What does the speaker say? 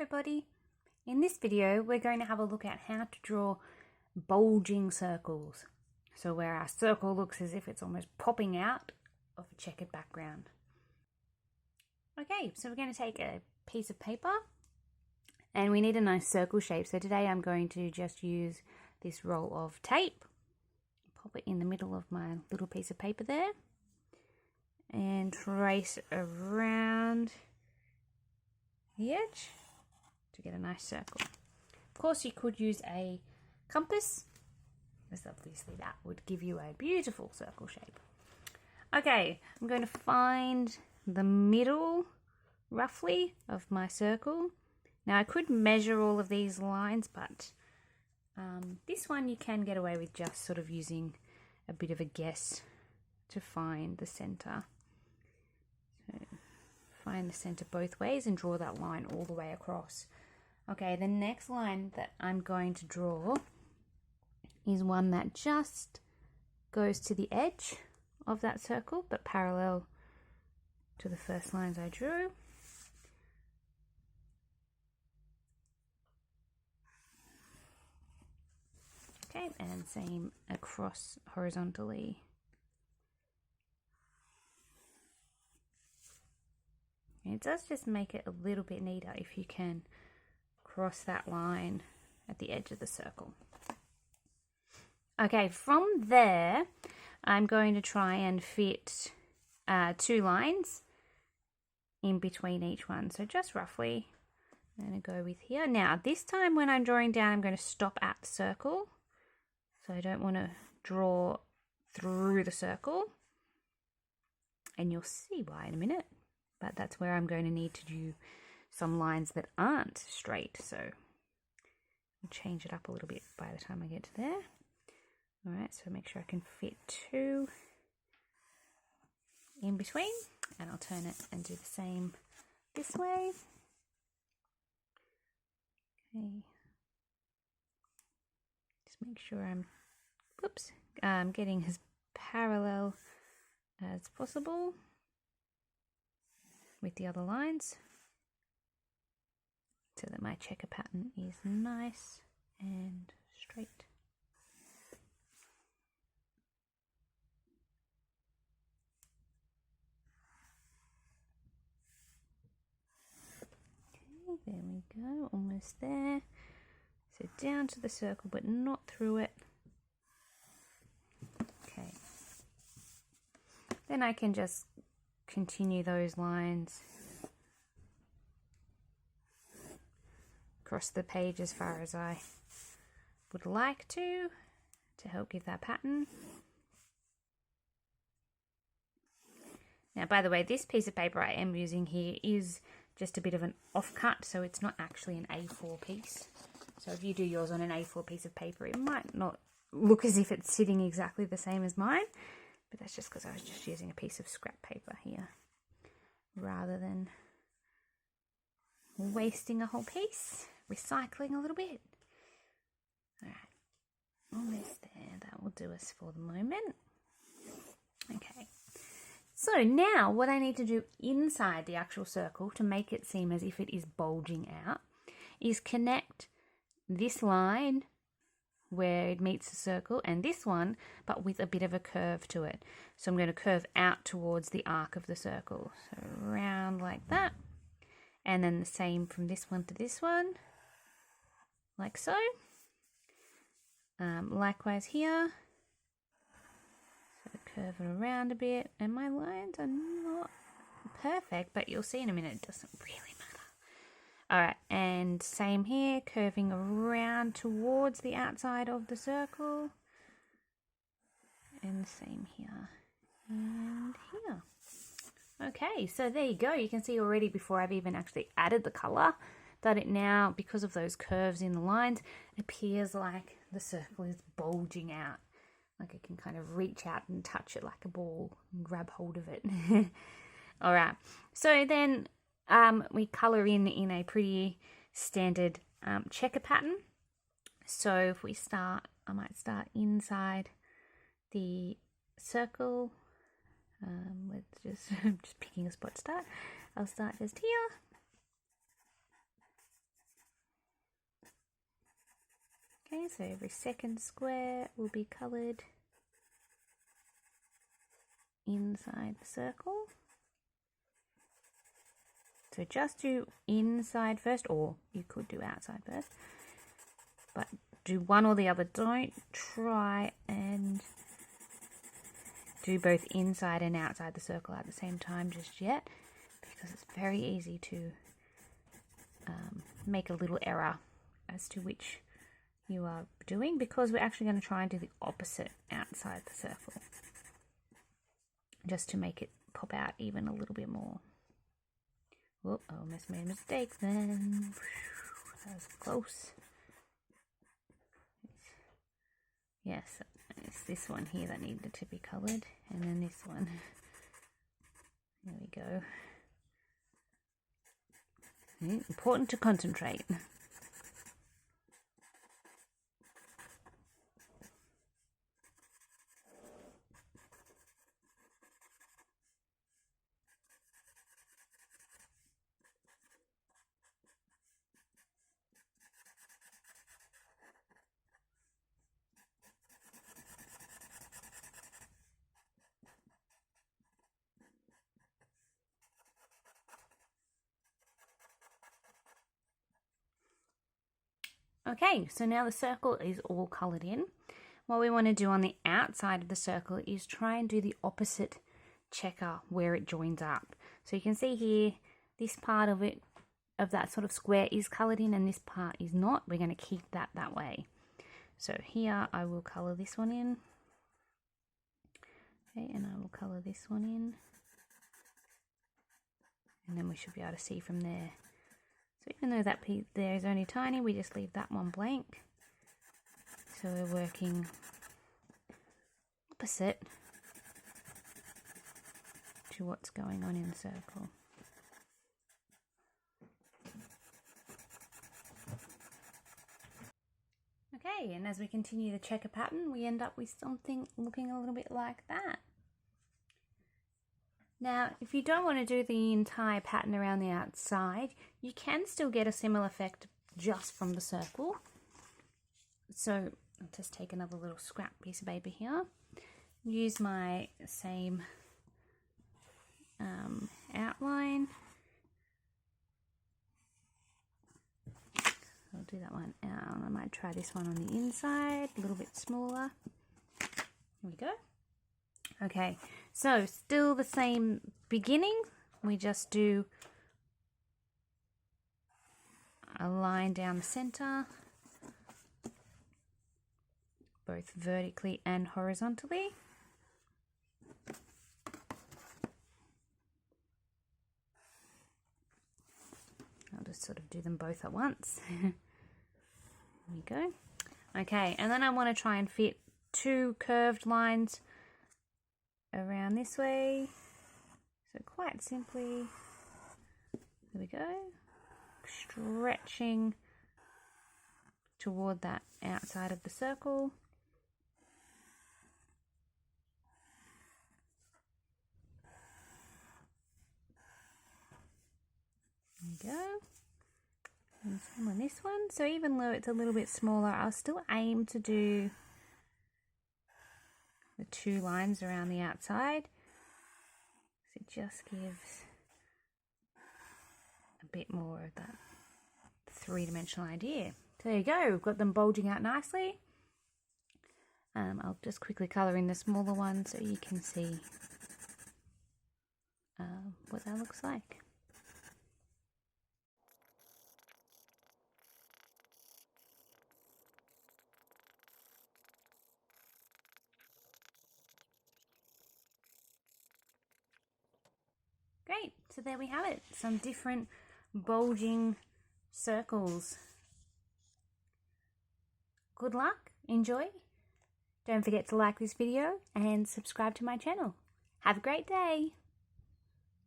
everybody. In this video we're going to have a look at how to draw bulging circles. So where our circle looks as if it's almost popping out of a checkered background. Okay, so we're going to take a piece of paper and we need a nice circle shape. So today I'm going to just use this roll of tape, pop it in the middle of my little piece of paper there and trace around the edge to get a nice circle. Of course you could use a compass, as obviously that would give you a beautiful circle shape. Okay, I'm going to find the middle roughly of my circle. Now I could measure all of these lines, but this one you can get away with just sort of using a bit of a guess to find the center. So find the center both ways and draw that line all the way across. Okay, the next line that I'm going to draw is one that just goes to the edge of that circle but parallel to the first lines I drew. Okay, and same across horizontally. And it does just make it a little bit neater if you can cross that line at the edge of the circle. Okay, from there I'm going to try and fit 2 lines in between each one. So just roughly I'm going to go with here. Now this time when I'm drawing down I'm going to stop at the circle. So I don't want to draw through the circle. And you'll see why in a minute. But that's where I'm going to need to do some lines that aren't straight. So I'll change it up a little bit by the time I get to there. All right, so make sure I can fit 2 in between, and I'll turn it and do the same this way. Okay. Just make sure I'm getting as parallel as possible with the other lines so that my checker pattern is nice and straight. Okay, there we go, almost there. So down to the circle but not through it. Okay. Then I can just continue those lines across the page as far as I would like to help give that pattern. Now by the way, this piece of paper I am using here is just a bit of an offcut, so it's not actually an A4 piece. So if you do yours on an A4 piece of paper, it might not look as if it's sitting exactly the same as mine. But that's just because I was just using a piece of scrap paper here rather than wasting a whole piece, recycling a little bit. Alright, almost there. That will do us for the moment. Okay, so now what I need to do inside the actual circle to make it seem as if it is bulging out is connect this line where it meets the circle and this one, but with a bit of a curve to it. So I'm going to curve out towards the arc of the circle. So round like that. And then the same from this one to this one, like so. Likewise here. So curve it around a bit. And my lines are not perfect, but you'll see in a minute it doesn't really matter. Alright, and same here, curving around towards the outside of the circle. And the same here and here. Okay, so there you go. You can see already before I've even actually added the colour that it now, because of those curves in the lines, appears like the circle is bulging out. Like I can kind of reach out and touch it like a ball and grab hold of it. Alright, so then we colour in a pretty standard checker pattern. So if we start, I might start inside the circle. Let's just, I'm just picking a spot to start. I'll start just here. Okay, so every second square will be coloured inside the circle. So just do inside first, or you could do outside first, but do one or the other. Don't try and do both inside and outside the circle at the same time just yet, because it's very easy to make a little error as to which you are doing, because we're actually going to try and do the opposite outside the circle, just to make it pop out even a little bit more. Whoop, I almost made a mistake then. That was close. Yes, it's this one here that needed to be coloured, and then this one. There we go. Important to concentrate. Okay, so now the circle is all coloured in. What we want to do on the outside of the circle is try and do the opposite checker where it joins up. So you can see here, this part of it, of that sort of square, is coloured in and this part is not. We're going to keep that way. So here I will colour this one in. Okay, and I will colour this one in. And then we should be able to see from there. So even though that piece there is only tiny, we just leave that one blank. So we're working opposite to what's going on in the circle. Okay, and as we continue the checker pattern, we end up with something looking a little bit like that. Now, if you don't want to do the entire pattern around the outside, you can still get a similar effect just from the circle. So I'll just take another little scrap piece of paper here, use my same outline. I'll do that one out. I might try this one on the inside, a little bit smaller. Here we go. Okay, so still the same beginning. We just do a line down the center, both vertically and horizontally. I'll just sort of do them both at once. There we go. Okay, and then I want to try and fit two curved lines around this way. So quite simply, there we go, stretching toward that outside of the circle. There we go. And same on this one. So even though it's a little bit smaller, I'll still aim to do the two lines around the outside. So it just gives a bit more of that three-dimensional idea. So there you go, we've got them bulging out nicely. I'll just quickly colour in the smaller one so you can see what that looks like. Great, so there we have it, some different bulging circles. Good luck, enjoy. Don't forget to like this video and subscribe to my channel. Have a great day.